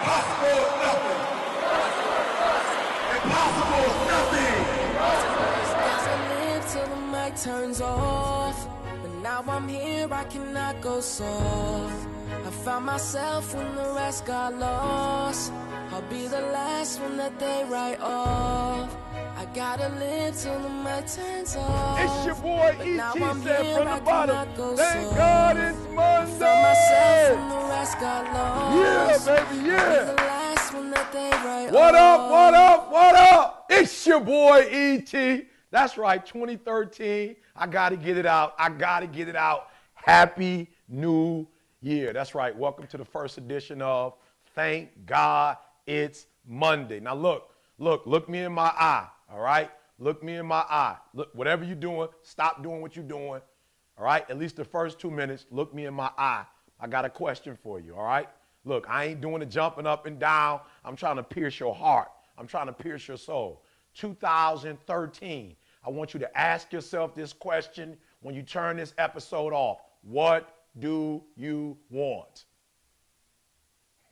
Impossible is nothing. Impossible is nothing. I live till the mic turns off, but now I'm here, I cannot go soft. I found myself when the rest got lost. I'll be the last one that they write off. I gotta live till the mic turns off. It's your boy But E.T. now I'm said here, from I the bottom. cannot go Thank soft. God it's I found myself Monday. when the rest got Yeah, lost. baby, I'll be the yeah. last one that they write What off. up, what up, what up? It's your boy E.T. That's right, 2013. I got to get it out. I got to get it out. Happy New Year. That's right. Welcome to the first edition of Thank God It's Monday. Now look me in my eye, all right? Look me in my eye. Look, whatever you're doing, stop doing what you're doing, all right? At least the first 2 minutes, look me in my eye. I got a question for you, all right? Look, I ain't doing the jumping up and down. I'm trying to pierce your heart. I'm trying to pierce your soul. 2013, I want you to ask yourself this question when you turn this episode off. What do you want?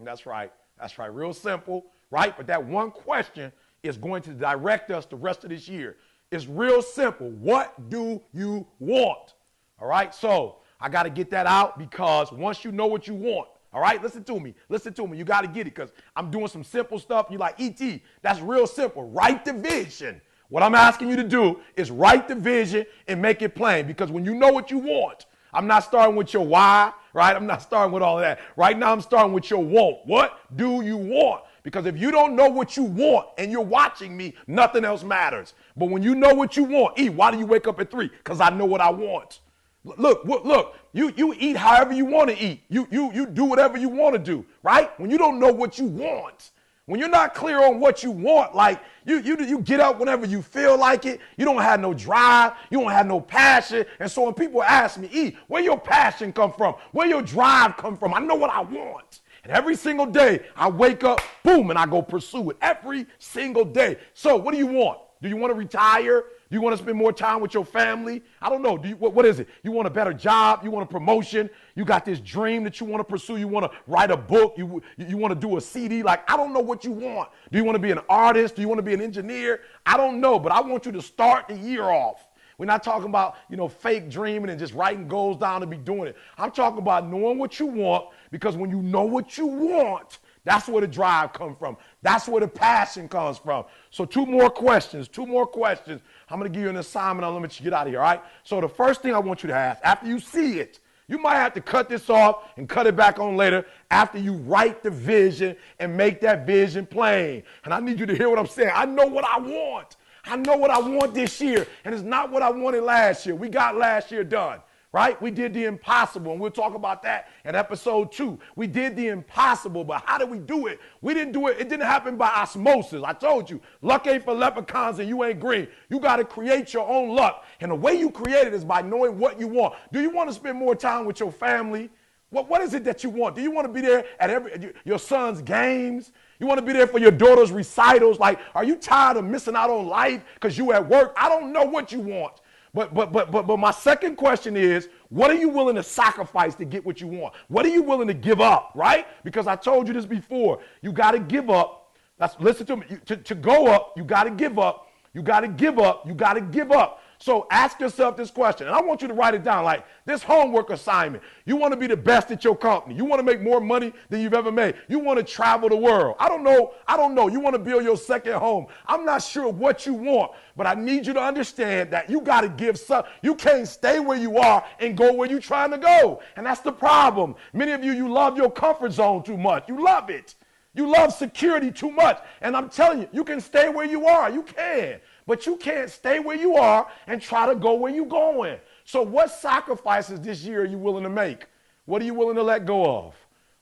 That's right. That's right. Real simple, right? But that one question is going to direct us the rest of this year. It's real simple. What do you want? All right. So I got to get that out because once you know what you want, all right, listen to me. Listen to me. You got to get it because I'm doing some simple stuff. You like, E.T., that's real simple. Write the vision. What I'm asking you to do is write the vision and make it plain because when you know what you want, I'm not starting with your why, right? I'm not starting with all of that. Right now, I'm starting with your want. What do you want? Because if you don't know what you want and you're watching me, nothing else matters. But when you know what you want, why do you wake up at 3? Because I know what I want. Look, you eat however you want to eat. You do whatever you want to do, right? When you don't know what you want, when you're not clear on what you want, like you get up whenever you feel like it, you don't have no drive, you don't have no passion. And so when people ask me, where your passion come from? Where your drive come from? I know what I want. And every single day I wake up, boom, and I go pursue it every single day. So what do you want? Do you want to retire? Do you want to spend more time with your family? I don't know. What is it? You want a better job? You want a promotion? You got this dream that you want to pursue? You want to write a book? You want to do a CD? Like, I don't know what you want. Do you want to be an artist? Do you want to be an engineer? I don't know, but I want you to start the year off. We're not talking about, fake dreaming and just writing goals down and be doing it. I'm talking about knowing what you want because when you know what you want, that's where the drive comes from. That's where the passion comes from. So two more questions. I'm going to give you an assignment. I'll let you get out of here, all right? So the first thing I want you to ask, after you see it, you might have to cut this off and cut it back on later after you write the vision and make that vision plain. And I need you to hear what I'm saying. I know what I want. I know what I want this year, and it's not what I wanted last year. We got last year done. Right? We did the impossible, and we'll talk about that in episode 2. We did the impossible, but how did we do it? We didn't do it. It didn't happen by osmosis. I told you, luck ain't for leprechauns and you ain't green. You got to create your own luck, and the way you create it is by knowing what you want. Do you want to spend more time with your family? What is it that you want? Do you want to be there at your son's games? You want to be there for your daughter's recitals? Like, are you tired of missing out on life because you at work? I don't know what you want. But my second question is, what are you willing to sacrifice to get what you want? What are you willing to give up, right? Because I told you this before. You got to give up. Listen to me. To go up, you got to give up. You got to give up. You got to give up. So ask yourself this question, and I want you to write it down like this homework assignment. You want to be the best at your company. You want to make more money than you've ever made. You want to travel the world. I don't know. You want to build your second home. I'm not sure what you want, but I need you to understand that you got to give some. You can't stay where you are and go where you're trying to go, and that's the problem. Many of you love your comfort zone too much. You love it. You love security too much, and I'm telling you, you can stay where you are. You can. But you can't stay where you are and try to go where you're going. So what sacrifices this year are you willing to make? What are you willing to let go of?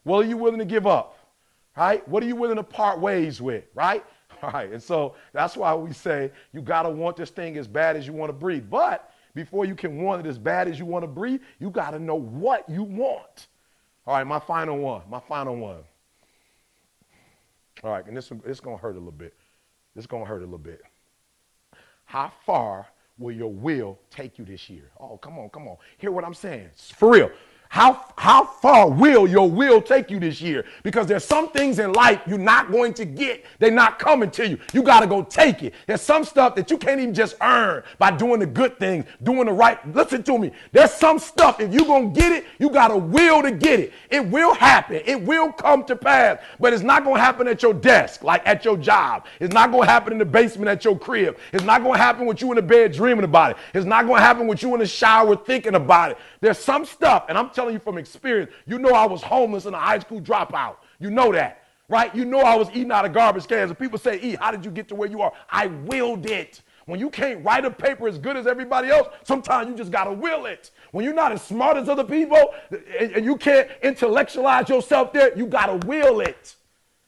What are you willing to give up? Right? What are you willing to part ways with? Right? All right. And so that's why we say you got to want this thing as bad as you want to breathe. But before you can want it as bad as you want to breathe, you got to know what you want. All right. My final one. All right. And this is going to hurt a little bit. How far will your will take you this year? Oh, come on. Hear what I'm saying. For real. How far will your will take you this year? Because there's some things in life you're not going to get. They're not coming to you. You got to go take it. There's some stuff that you can't even just earn by doing the good things, doing the right. Listen to me. There's some stuff, if you're going to get it, you got a will to get it. It will happen. It will come to pass. But it's not going to happen at your desk, like at your job. It's not going to happen in the basement at your crib. It's not going to happen with you in the bed dreaming about it. It's not going to happen with you in the shower thinking about it. There's some stuff, and I'm telling you from experience, you know I was homeless and a high school dropout. You know that, right? You know I was eating out of garbage cans. And people say, E, how did you get to where you are? I willed it. When you can't write a paper as good as everybody else, sometimes you just got to will it. When you're not as smart as other people and you can't intellectualize yourself there, you got to will it.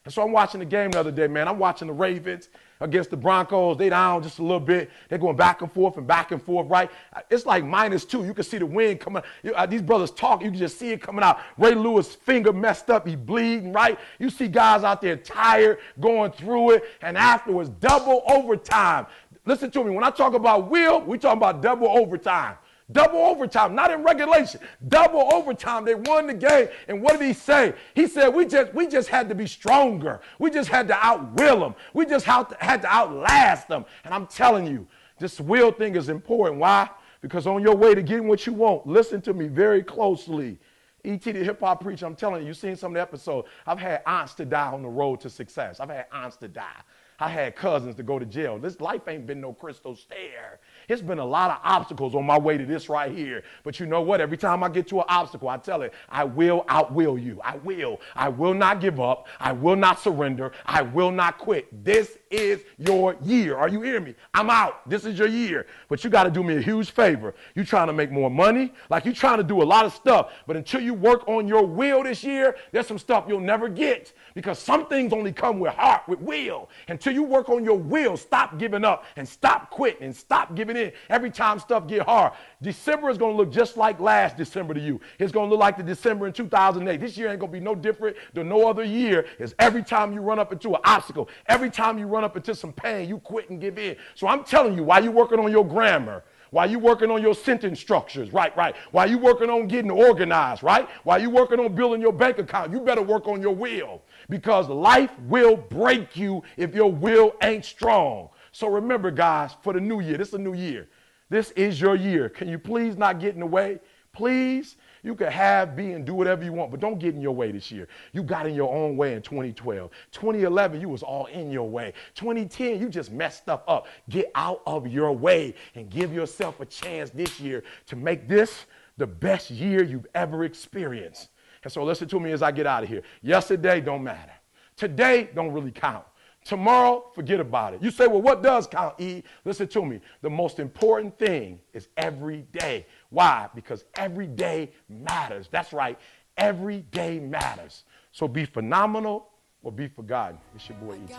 And so I'm watching the game the other day, man. I'm watching the Ravens against the Broncos. They down just a little bit. They're going back and forth, right? It's like -2. You can see the wind coming. These brothers talk. You can just see it coming out. Ray Lewis' finger messed up. He bleeding, right? You see guys out there tired, going through it. And afterwards, double overtime. Listen to me. When I talk about will, we talking about double overtime. Double overtime, not in regulation. Double overtime. They won the game. And what did he say? He said, we just had to be stronger. We just had to outwill them. We just had to outlast them. And I'm telling you, this will thing is important. Why? Because on your way to getting what you want, listen to me very closely. E.T. the hip-hop preacher, I'm telling you, you've seen some of the episodes. I've had aunts to die on the road to success. I've had aunts to die. I had cousins to go to jail. This life ain't been no crystal stair. It's been a lot of obstacles on my way to this right here. But you know what? Every time I get to an obstacle, I tell it, I will outwill you. I will. I will not give up. I will not surrender. I will not quit. This is your year. Are you hearing me? I'm out. This is your year. But you got to do me a huge favor. You trying to make more money? Like you trying to do a lot of stuff. But until you work on your will this year, there's some stuff you'll never get. Because some things only come with heart, with will. Until you work on your will, stop giving up and stop quitting and stop giving in every time stuff get hard. December is going to look just like last December to you. It's going to look like the December in 2008. This year ain't going to be no different than no other year. It's every time you run up into an obstacle, every time you run up into some pain, you quit and give in. So I'm telling you, while you're working on your grammar, while you working on your sentence structures, right? While you working on getting organized, right? While you working on building your bank account, you better work on your will, because life will break you if your will ain't strong. So remember, guys, for the new year, this is a new year. This is your year. Can you please not get in the way? Please. You can have, be, and do whatever you want, but don't get in your way this year. You got in your own way in 2012. 2011, you was all in your way. 2010, you just messed stuff up. Get out of your way and give yourself a chance this year to make this the best year you've ever experienced. And so listen to me as I get out of here. Yesterday don't matter. Today don't really count. Tomorrow, forget about it. You say, well, what does count, E? Listen to me. The most important thing is every day. Why? Because every day matters. That's right. Every day matters. So be phenomenal or be forgotten. It's your boy, E.T.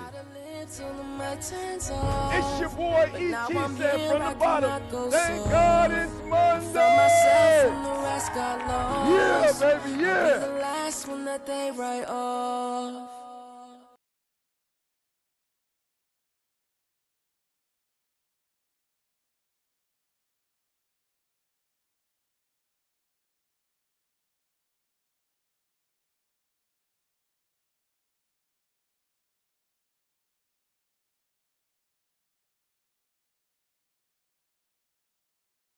It's your boy, E.T. said from the bottom. Thank God it's Monday. Yeah, baby, yeah. The last one that they write off.